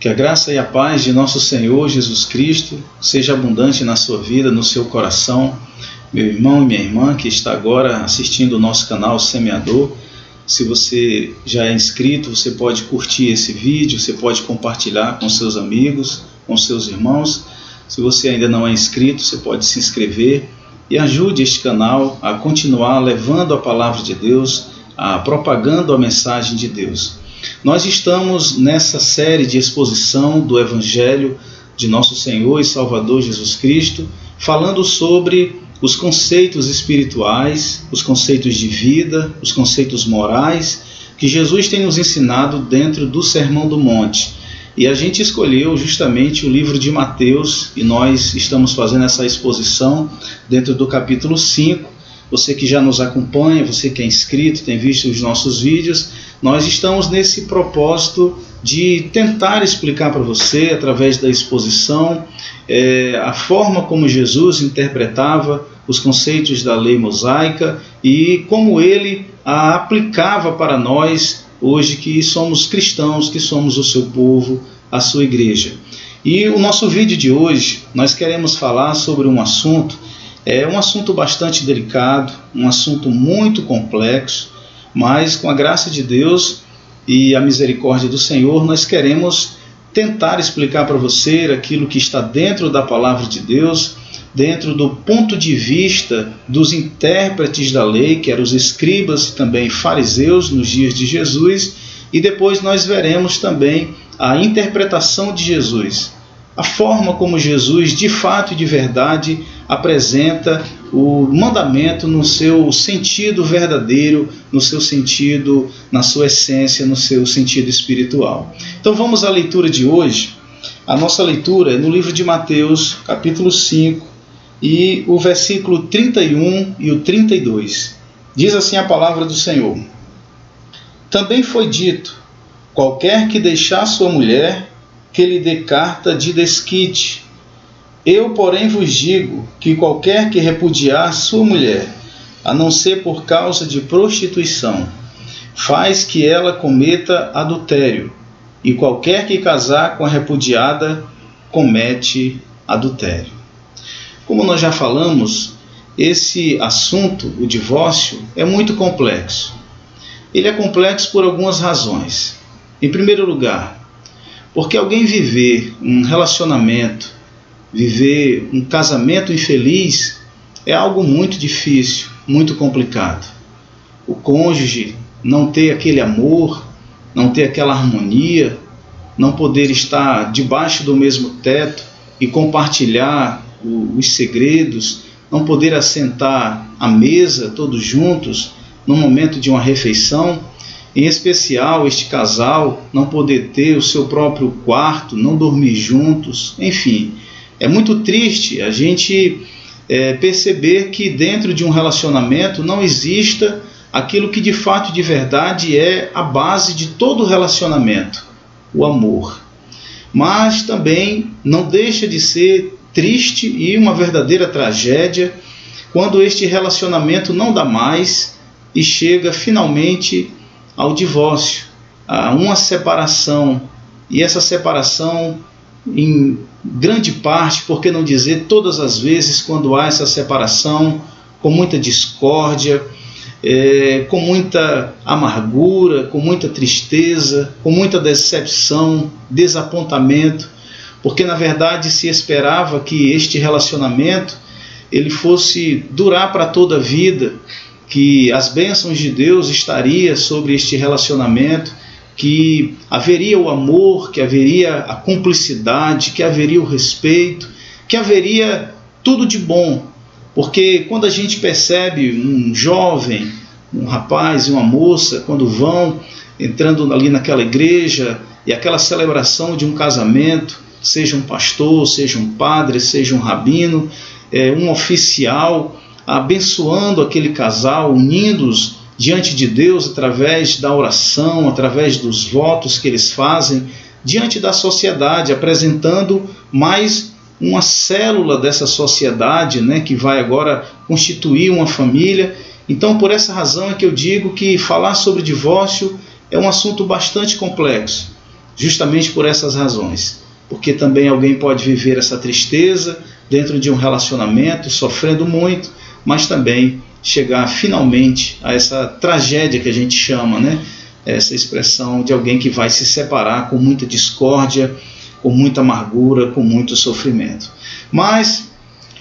Que a graça e a paz de nosso Senhor Jesus Cristo seja abundante na sua vida, no seu coração, meu irmão e minha irmã que está agora assistindo o nosso canal Semeador. Se você já é inscrito, você pode curtir esse vídeo, você pode compartilhar com seus amigos, com seus irmãos. Se você ainda não é inscrito, você pode se inscrever e ajude este canal a continuar levando a palavra de Deus, propagando a mensagem de Deus. Nós estamos nessa série de exposição do Evangelho de nosso Senhor e Salvador Jesus Cristo, falando sobre os conceitos espirituais, os conceitos de vida, os conceitos morais que Jesus tem nos ensinado dentro do Sermão do Monte. E a gente escolheu justamente o livro de Mateus e nós estamos fazendo essa exposição dentro do capítulo 5. Você que já nos acompanha, você que é inscrito, tem visto os nossos vídeos, nós estamos nesse propósito de tentar explicar para você, através da exposição, a forma como Jesus interpretava os conceitos da lei mosaica e como ele a aplicava para nós, hoje que somos cristãos, que somos o seu povo, a sua igreja. E o nosso vídeo de hoje, nós queremos falar sobre um assunto bastante delicado, um assunto muito complexo, mas com a graça de Deus e a misericórdia do Senhor, nós queremos tentar explicar para você aquilo que está dentro da palavra de Deus, dentro do ponto de vista dos intérpretes da lei, que eram os escribas e também fariseus nos dias de Jesus, e depois nós veremos também a interpretação de Jesus, a forma como Jesus, de fato e de verdade, apresenta o mandamento no seu sentido verdadeiro, no seu sentido, na sua essência, no seu sentido espiritual. Então vamos à leitura de hoje. A nossa leitura é no livro de Mateus, capítulo 5, e o versículo 31 e o 32. Diz assim a palavra do Senhor: Também foi dito, qualquer que deixar sua mulher, que lhe dê carta de desquite. Eu, porém, vos digo que qualquer que repudiar sua mulher, a não ser por causa de prostituição, faz que ela cometa adultério, e qualquer que casar com a repudiada, comete adultério. Como nós já falamos, esse assunto, o divórcio, é muito complexo. Ele é complexo por algumas razões. Em primeiro lugar, porque alguém viver um relacionamento, viver um casamento infeliz, é algo muito difícil, muito complicado. O cônjuge não ter aquele amor, não ter aquela harmonia, não poder estar debaixo do mesmo teto e compartilhar os segredos, não poder assentar à mesa todos juntos no momento de uma refeição, em especial este casal não poder ter o seu próprio quarto, não dormir juntos, enfim. É muito triste a gente perceber que dentro de um relacionamento não exista aquilo que de fato e de verdade é a base de todo relacionamento, o amor. Mas também não deixa de ser triste e uma verdadeira tragédia quando este relacionamento não dá mais e chega finalmente ao divórcio, a uma separação, e essa separação em grande parte, por que não dizer todas as vezes, quando há essa separação, com muita discórdia, com muita amargura, com muita tristeza, com muita decepção, desapontamento, porque na verdade se esperava que este relacionamento ele fosse durar para toda a vida, que as bênçãos de Deus estariam sobre este relacionamento, que haveria o amor, que haveria a cumplicidade, que haveria o respeito, que haveria tudo de bom. Porque quando a gente percebe um jovem, um rapaz e uma moça, quando vão entrando ali naquela igreja e aquela celebração de um casamento, seja um pastor, seja um padre, seja um rabino, um oficial, abençoando aquele casal, unindo-os diante de Deus através da oração, através dos votos que eles fazem diante da sociedade, apresentando mais uma célula dessa sociedade, né, que vai agora constituir uma família. Então, por essa razão é que eu digo que falar sobre divórcio é um assunto bastante complexo. justamente por essas razões. Porque também alguém pode viver essa tristeza dentro de um relacionamento, sofrendo muito, mas também chegar finalmente a essa tragédia que a gente chama, né? Essa expressão de alguém que vai se separar com muita discórdia, com muita amargura, com muito sofrimento. Mas,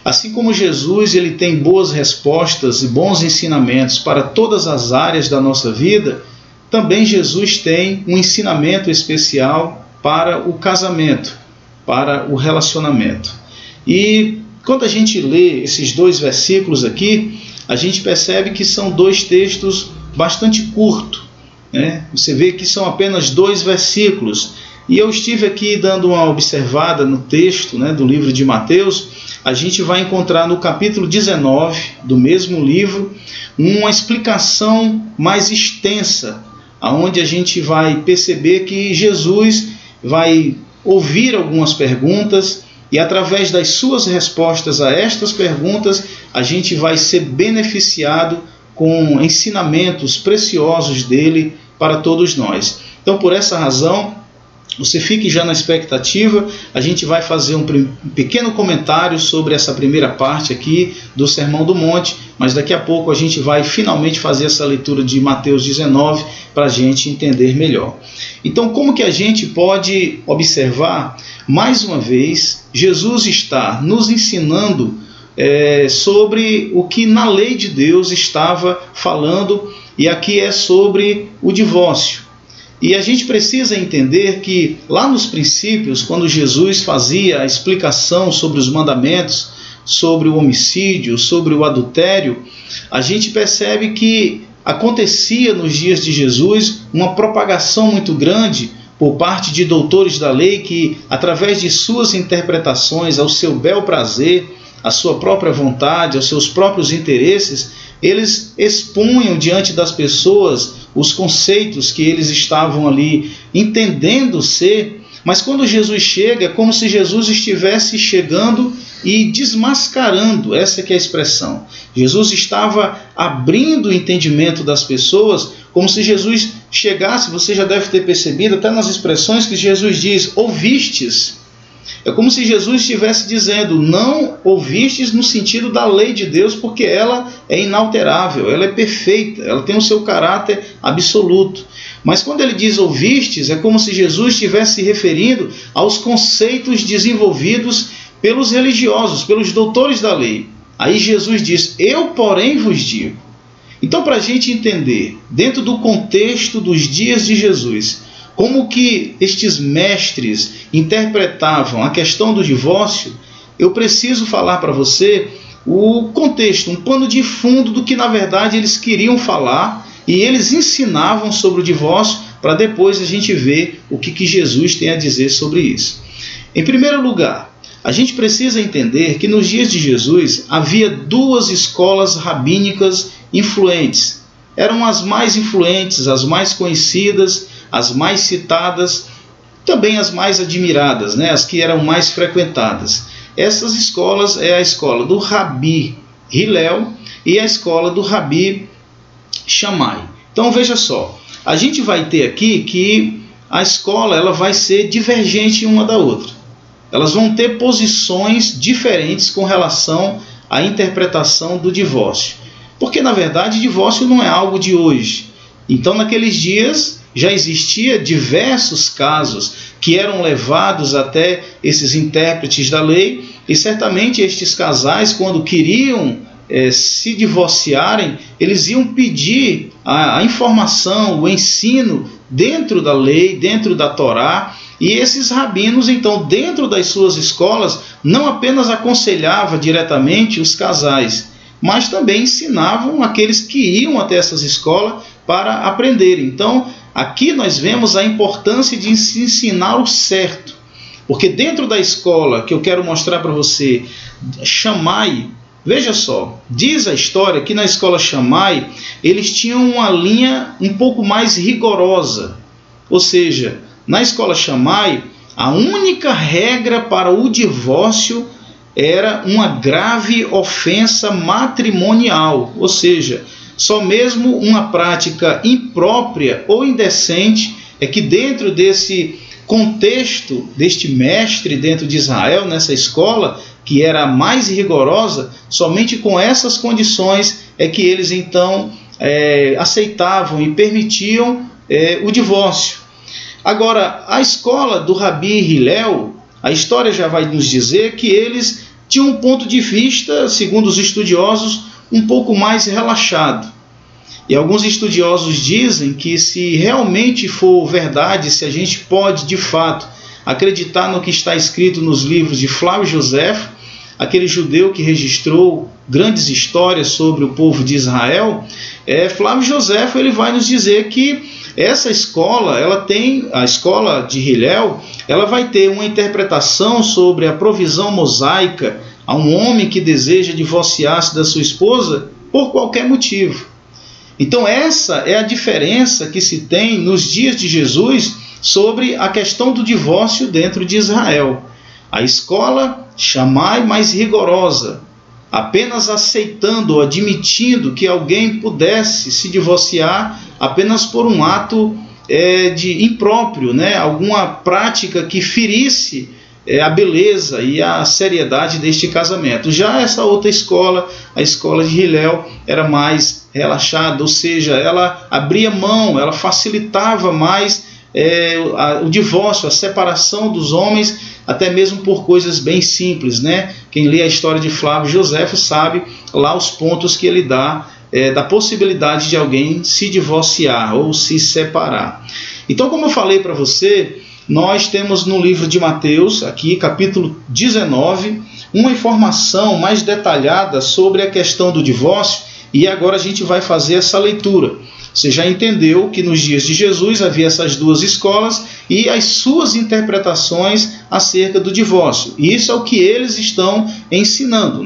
assim como Jesus ele tem boas respostas e bons ensinamentos para todas as áreas da nossa vida, também Jesus tem um ensinamento especial para o casamento, para o relacionamento. E quando a gente lê esses 2 versículos aqui, a gente percebe que são 2 textos bastante curtos, né? Você vê que são apenas 2 versículos. E eu estive aqui dando uma observada no texto, né, do livro de Mateus. A gente vai encontrar no capítulo 19 do mesmo livro uma explicação mais extensa, onde a gente vai perceber que Jesus vai ouvir algumas perguntas e através das suas respostas a estas perguntas a gente vai ser beneficiado com ensinamentos preciosos dele para todos nós. Então, por essa razão, você fique já na expectativa, a gente vai fazer um pequeno comentário sobre essa primeira parte aqui do Sermão do Monte, mas daqui a pouco a gente vai finalmente fazer essa leitura de Mateus 19 para a gente entender melhor. Então, como que a gente pode observar, mais uma vez, Jesus está nos ensinando sobre o que na lei de Deus estava falando, e aqui é sobre o divórcio. E a gente precisa entender que lá nos princípios, quando Jesus fazia a explicação sobre os mandamentos, sobre o homicídio, sobre o adultério, a gente percebe que acontecia nos dias de Jesus uma propagação muito grande por parte de doutores da lei que, através de suas interpretações, ao seu bel prazer, à sua própria vontade, aos seus próprios interesses, eles expunham diante das pessoas os conceitos que eles estavam ali entendendo ser, mas quando Jesus chega, é como se Jesus estivesse chegando e desmascarando, essa que é a expressão. Jesus estava abrindo o entendimento das pessoas, como se Jesus chegasse, você já deve ter percebido, até nas expressões que Jesus diz, ouvistes. É como se Jesus estivesse dizendo, não ouvistes no sentido da lei de Deus, porque ela é inalterável, ela é perfeita, ela tem o seu caráter absoluto. Mas quando ele diz ouvistes, é como se Jesus estivesse se referindo aos conceitos desenvolvidos pelos religiosos, pelos doutores da lei. Aí Jesus diz, eu porém vos digo. Então, para a gente entender, dentro do contexto dos dias de Jesus, como que estes mestres interpretavam a questão do divórcio, eu preciso falar para você o contexto, um pano de fundo do que na verdade eles queriam falar e eles ensinavam sobre o divórcio, para depois a gente ver o que Jesus tem a dizer sobre isso. Em primeiro lugar, a gente precisa entender que nos dias de Jesus havia 2 escolas rabínicas influentes. Eram as mais influentes, as mais conhecidas, as mais citadas, também as mais admiradas, né? As que eram mais frequentadas. Essas escolas é a escola do Rabi Hillel e a escola do Rabi Shammai. Então veja só, a gente vai ter aqui que a escola ela vai ser divergente uma da outra. Elas vão ter posições diferentes com relação à interpretação do divórcio. Porque na verdade divórcio não é algo de hoje. Então naqueles dias já existia diversos casos que eram levados até esses intérpretes da lei, e certamente estes casais, quando queriam se divorciarem, eles iam pedir a informação, o ensino dentro da lei, dentro da Torá, e esses rabinos, então, dentro das suas escolas, não apenas aconselhavam diretamente os casais, mas também ensinavam aqueles que iam até essas escolas para aprenderem. Então, aqui nós vemos a importância de se ensinar o certo, porque dentro da escola que eu quero mostrar para você, Shammai, veja só, diz a história que na escola Shammai eles tinham uma linha um pouco mais rigorosa, ou seja, na escola Shammai a única regra para o divórcio era uma grave ofensa matrimonial, ou seja, só mesmo uma prática imprópria ou indecente é que dentro desse contexto deste mestre dentro de Israel, nessa escola, que era a mais rigorosa, somente com essas condições é que eles então aceitavam e permitiam o divórcio. Agora, a escola do Rabi Hillel, a história já vai nos dizer que eles tinham um ponto de vista, segundo os estudiosos, um pouco mais relaxado. E alguns estudiosos dizem que se realmente for verdade, se a gente pode de fato acreditar no que está escrito nos livros de Flávio Josefo, aquele judeu que registrou grandes histórias sobre o povo de Israel, Flávio Josefo ele vai nos dizer que essa escola, a escola de Hillel, ela vai ter uma interpretação sobre a provisão mosaica a um homem que deseja divorciar-se da sua esposa por qualquer motivo. Então essa é a diferença que se tem nos dias de Jesus sobre a questão do divórcio dentro de Israel. A escola Shammai mais rigorosa, apenas aceitando ou admitindo que alguém pudesse se divorciar apenas por um ato de impróprio, alguma prática que ferisse a beleza e a seriedade deste casamento. Já essa outra escola, a escola de Hillel, era mais relaxada, ou seja, ela abria mão, ela facilitava mais o divórcio, a separação dos homens, até mesmo por coisas bem simples, Quem lê a história de Flávio Josefo sabe lá os pontos que ele dá da possibilidade de alguém se divorciar ou se separar. Então, como eu falei para você, nós temos no livro de Mateus, aqui capítulo 19, uma informação mais detalhada sobre a questão do divórcio, e agora a gente vai fazer essa leitura. Você já entendeu que nos dias de Jesus havia essas duas escolas e as suas interpretações acerca do divórcio. E isso é o que eles estão ensinando,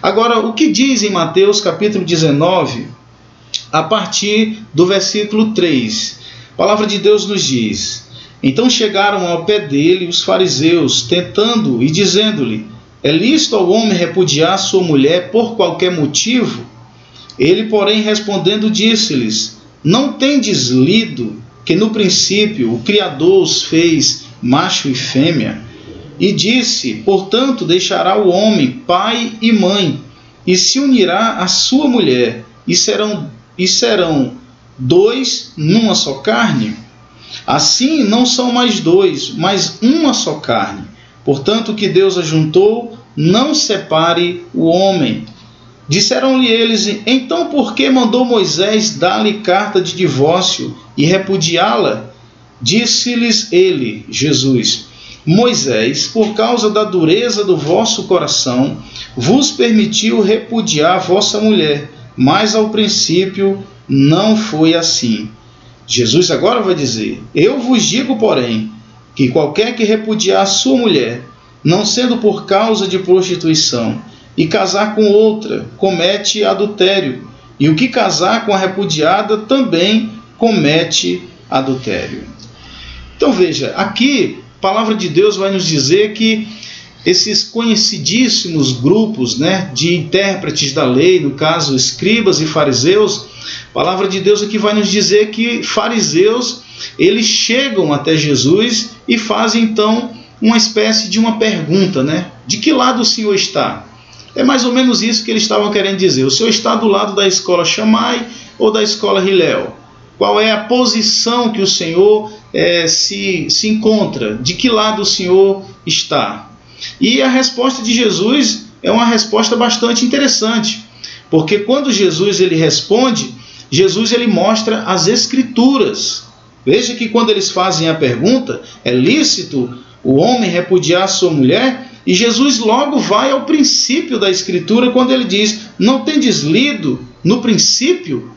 Agora, o que diz em Mateus capítulo 19, a partir do versículo 3? A palavra de Deus nos diz: Então chegaram ao pé dele os fariseus, tentando e dizendo-lhe: É lícito ao homem repudiar sua mulher por qualquer motivo? Ele, porém, respondendo, disse-lhes: Não tendes lido que no princípio o Criador os fez macho e fêmea? E disse: Portanto, deixará o homem pai e mãe, e se unirá à sua mulher, e serão dois numa só carne? Assim não são mais dois, mas uma só carne. Portanto, o que Deus ajuntou, não separe o homem. Disseram-lhe eles: Então por que mandou Moisés dar-lhe carta de divórcio e repudiá-la? Disse-lhes ele, Jesus: Moisés, por causa da dureza do vosso coração, vos permitiu repudiar vossa mulher, mas ao princípio não foi assim. Jesus agora vai dizer: Eu vos digo, porém, que qualquer que repudiar sua mulher, não sendo por causa de prostituição, e casar com outra, comete adultério, e o que casar com a repudiada também comete adultério. Então veja, aqui a palavra de Deus vai nos dizer que esses conhecidíssimos grupos de intérpretes da lei, no caso escribas e fariseus, a palavra de Deus aqui vai nos dizer que fariseus, eles chegam até Jesus e fazem então uma espécie de uma pergunta, De que lado o Senhor está? É mais ou menos isso que eles estavam querendo dizer. O Senhor está do lado da escola Shammai ou da escola Hillel? Qual é a posição que o Senhor se encontra? De que lado o Senhor está? E a resposta de Jesus é uma resposta bastante interessante, porque quando Jesus ele responde, Jesus ele mostra as Escrituras. Veja que quando eles fazem a pergunta, é lícito o homem repudiar sua mulher? E Jesus logo vai ao princípio da Escritura quando ele diz: Não tendes lido no princípio?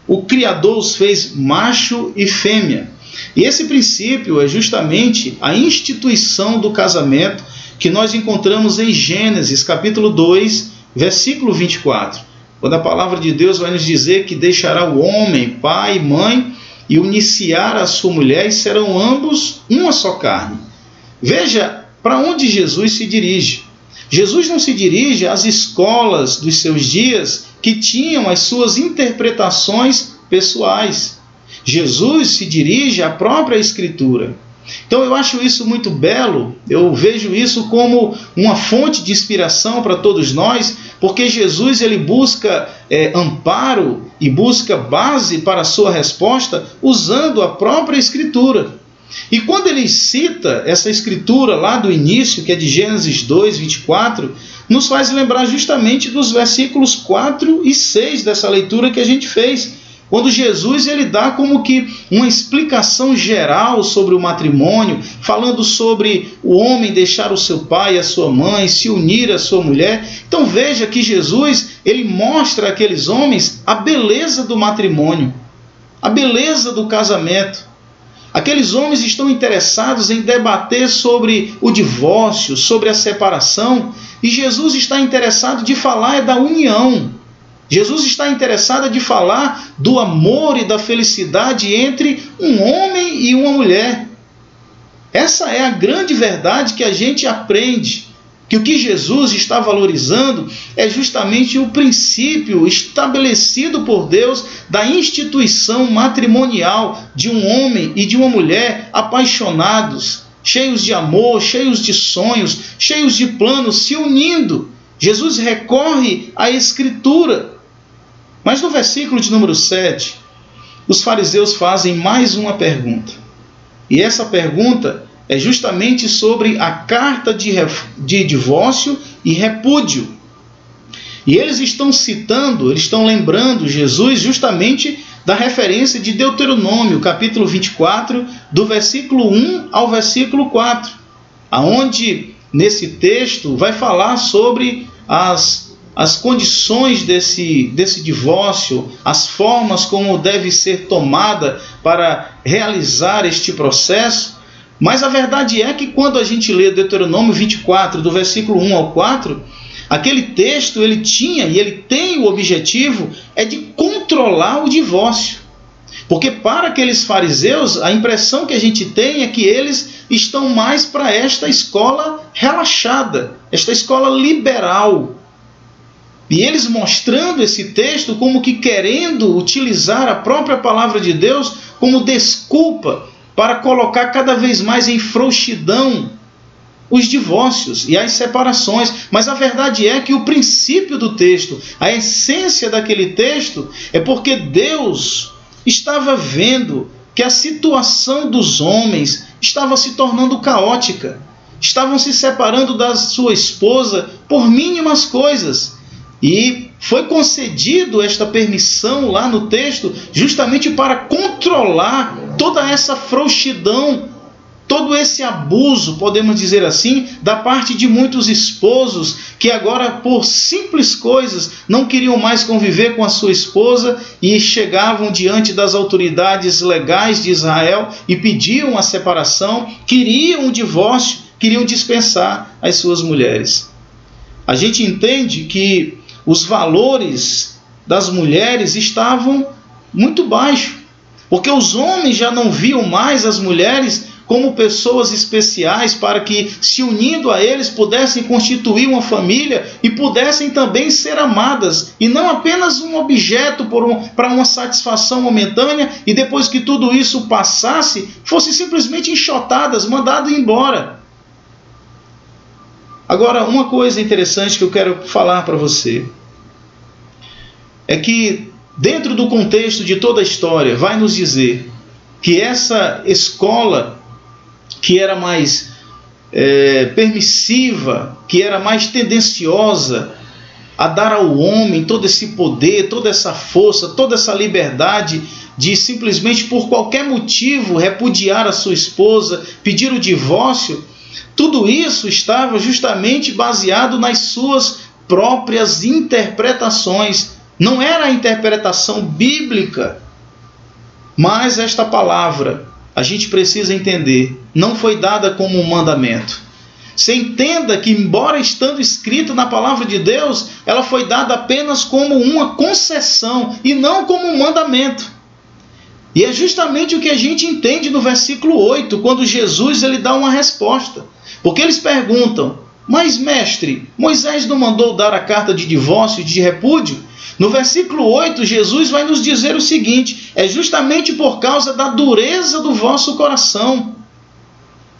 O Criador os fez macho e fêmea. E esse princípio é justamente a instituição do casamento que nós encontramos em Gênesis capítulo 2, versículo 24. Quando a palavra de Deus vai nos dizer que deixará o homem, pai e mãe, e uniciar a sua mulher, e serão ambos uma só carne. Veja para onde Jesus se dirige. Jesus não se dirige às escolas dos seus dias que tinham as suas interpretações pessoais. Jesus se dirige à própria Escritura. Então eu acho isso muito belo, eu vejo isso como uma fonte de inspiração para todos nós, porque Jesus ele busca amparo e busca base para a sua resposta usando a própria Escritura. E quando ele cita essa Escritura lá do início, que é de Gênesis 2, 24, nos faz lembrar justamente dos versículos 4 e 6 dessa leitura que a gente fez. Quando Jesus ele dá como que uma explicação geral sobre o matrimônio, falando sobre o homem deixar o seu pai e a sua mãe, se unir à sua mulher. Então veja que Jesus ele mostra àqueles homens a beleza do matrimônio, a beleza do casamento. Aqueles homens estão interessados em debater sobre o divórcio, sobre a separação, e Jesus está interessado de falar da união. Jesus está interessado de falar do amor e da felicidade entre um homem e uma mulher. Essa é a grande verdade que a gente aprende, que o que Jesus está valorizando é justamente o princípio estabelecido por Deus da instituição matrimonial de um homem e de uma mulher apaixonados, cheios de amor, cheios de sonhos, cheios de planos, se unindo. Jesus recorre à Escritura. Mas no versículo de número 7, os fariseus fazem mais uma pergunta. E essa pergunta é justamente sobre a carta de divórcio e repúdio. E eles estão citando, eles estão lembrando Jesus justamente da referência de Deuteronômio, capítulo 24, do versículo 1 ao versículo 4, aonde nesse texto vai falar sobre as condições desse divórcio, as formas como deve ser tomada para realizar este processo. Mas a verdade é que quando a gente lê Deuteronômio 24, do versículo 1 ao 4, aquele texto ele tinha e ele tem o objetivo de controlar o divórcio. Porque para aqueles fariseus, a impressão que a gente tem é que eles estão mais para esta escola relaxada, esta escola liberal. E eles mostrando esse texto como que querendo utilizar a própria palavra de Deus como desculpa para colocar cada vez mais em frouxidão os divórcios e as separações. Mas a verdade é que o princípio do texto, a essência daquele texto, é porque Deus estava vendo que a situação dos homens estava se tornando caótica. Estavam se separando da sua esposa por mínimas coisas. E foi concedido esta permissão lá no texto justamente para controlar toda essa frouxidão, todo esse abuso, podemos dizer assim, da parte de muitos esposos que agora, por simples coisas, não queriam mais conviver com a sua esposa e chegavam diante das autoridades legais de Israel e pediam a separação, queriam um divórcio, queriam dispensar as suas mulheres. A gente entende que os valores das mulheres estavam muito baixos, porque os homens já não viam mais as mulheres como pessoas especiais para que, se unindo a eles, pudessem constituir uma família e pudessem também ser amadas, e não apenas um objeto para uma satisfação momentânea, e depois que tudo isso passasse, fossem simplesmente enxotadas, mandadas embora. Agora, uma coisa interessante que eu quero falar para você é que, dentro do contexto de toda a história, vai nos dizer que essa escola que era mais permissiva, que era mais tendenciosa a dar ao homem todo esse poder, toda essa força, toda essa liberdade de simplesmente por qualquer motivo repudiar a sua esposa, pedir o divórcio, tudo isso estava justamente baseado nas suas próprias interpretações. Não era a interpretação bíblica, mas esta palavra, a gente precisa entender, não foi dada como um mandamento. Você entenda que, embora estando escrito na palavra de Deus, ela foi dada apenas como uma concessão e não como um mandamento. E é justamente o que a gente entende no versículo 8, quando Jesus ele dá uma resposta. Porque eles perguntam: mas mestre, Moisés não mandou dar a carta de divórcio e de repúdio? No versículo 8, Jesus vai nos dizer o seguinte: é justamente por causa da dureza do vosso coração.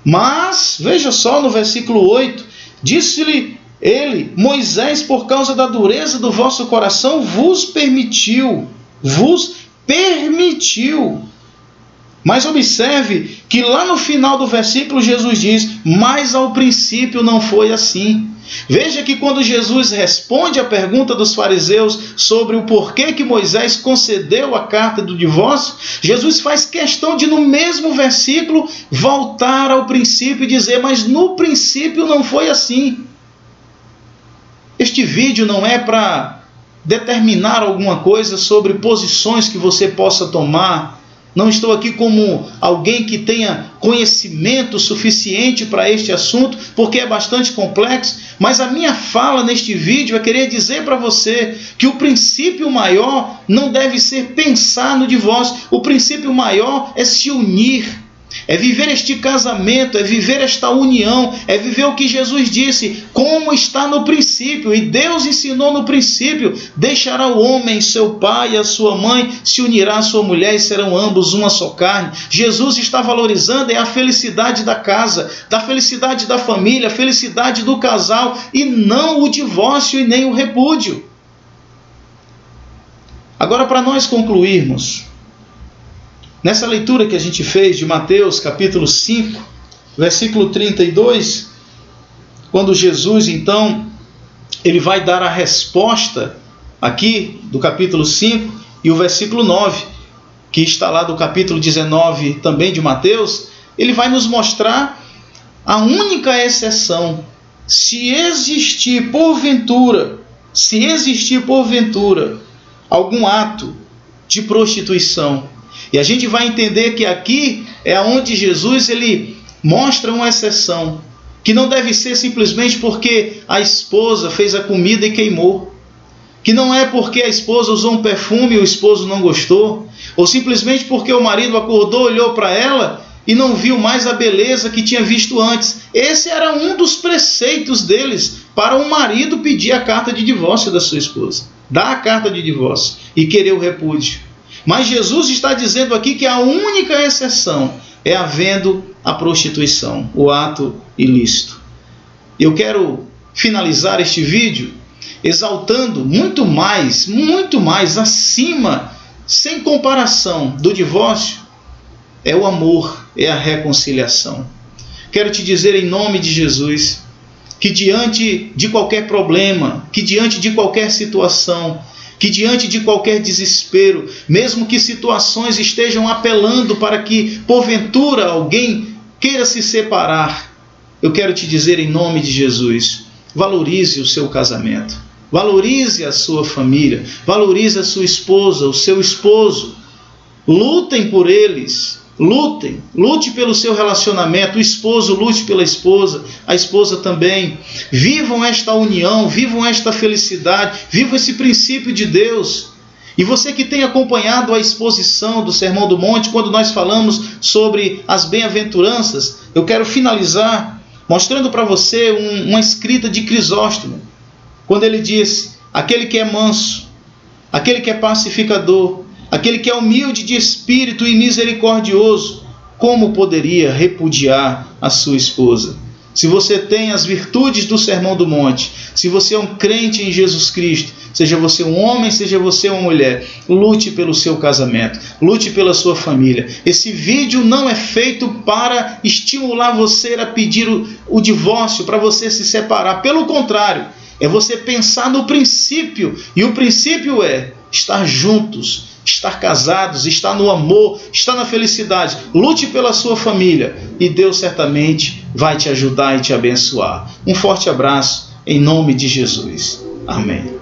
Mas, veja só no versículo 8, disse-lhe ele: Moisés, por causa da dureza do vosso coração, vos permitiu. Mas observe que lá no final do versículo Jesus diz: mas ao princípio não foi assim. Veja que quando Jesus responde à pergunta dos fariseus sobre o porquê que Moisés concedeu a carta do divórcio, Jesus faz questão de, no mesmo versículo, voltar ao princípio e dizer: mas no princípio não foi assim. Este vídeo não é para determinar alguma coisa sobre posições que você possa tomar. Não estou aqui como alguém que tenha conhecimento suficiente para este assunto, porque é bastante complexo, mas a minha fala neste vídeo é querer dizer para você que o princípio maior não deve ser pensar no divórcio. O princípio maior é se unir, é viver este casamento, é viver esta união, é viver o que Jesus disse, como está no princípio. E Deus ensinou no princípio: deixará o homem seu pai e a sua mãe, se unirá à sua mulher e serão ambos uma só carne. Jesus está valorizando a felicidade da casa, da felicidade da família, a felicidade do casal, e não o divórcio e nem o repúdio. Agora, para nós concluirmos, nessa leitura que a gente fez de Mateus capítulo 5, versículo 32, quando Jesus então, ele vai dar a resposta aqui do capítulo 5 e o versículo 9, que está lá do capítulo 19 também de Mateus, ele vai nos mostrar a única exceção. Se existir porventura algum ato de prostituição, e a gente vai entender que aqui é onde Jesus ele mostra uma exceção, que não deve ser simplesmente porque a esposa fez a comida e queimou, que não é porque a esposa usou um perfume e o esposo não gostou, ou simplesmente porque o marido acordou, olhou para ela e não viu mais a beleza que tinha visto antes. Esse era um dos preceitos deles para um marido pedir a carta de divórcio da sua esposa, dar a carta de divórcio e querer o repúdio. Mas Jesus está dizendo aqui que a única exceção é havendo a prostituição, o ato ilícito. Eu quero finalizar este vídeo exaltando muito mais acima, sem comparação, do divórcio, é o amor, é a reconciliação. Quero te dizer em nome de Jesus que diante de qualquer problema, que diante de qualquer situação, que diante de qualquer desespero, mesmo que situações estejam apelando para que, porventura, alguém queira se separar, eu quero te dizer em nome de Jesus: valorize o seu casamento, valorize a sua família, valorize a sua esposa, o seu esposo, lutem por eles. Lute pelo seu relacionamento, o esposo lute pela esposa, a esposa também. Vivam esta união, vivam esta felicidade, vivam esse princípio de Deus. E você que tem acompanhado a exposição do Sermão do Monte, quando nós falamos sobre as bem-aventuranças, eu quero finalizar mostrando para você uma escrita de Crisóstomo, quando ele diz: aquele que é manso, aquele que é pacificador, aquele que é humilde de espírito e misericordioso, como poderia repudiar a sua esposa? Se você tem as virtudes do Sermão do Monte, se você é um crente em Jesus Cristo, seja você um homem, seja você uma mulher, lute pelo seu casamento, lute pela sua família. Esse vídeo não é feito para estimular você a pedir o divórcio, para você se separar. Pelo contrário, é você pensar no princípio, e o princípio é estar juntos, estar casados, estar no amor, estar na felicidade. Lute pela sua família e Deus certamente vai te ajudar e te abençoar. Um forte abraço em nome de Jesus. Amém.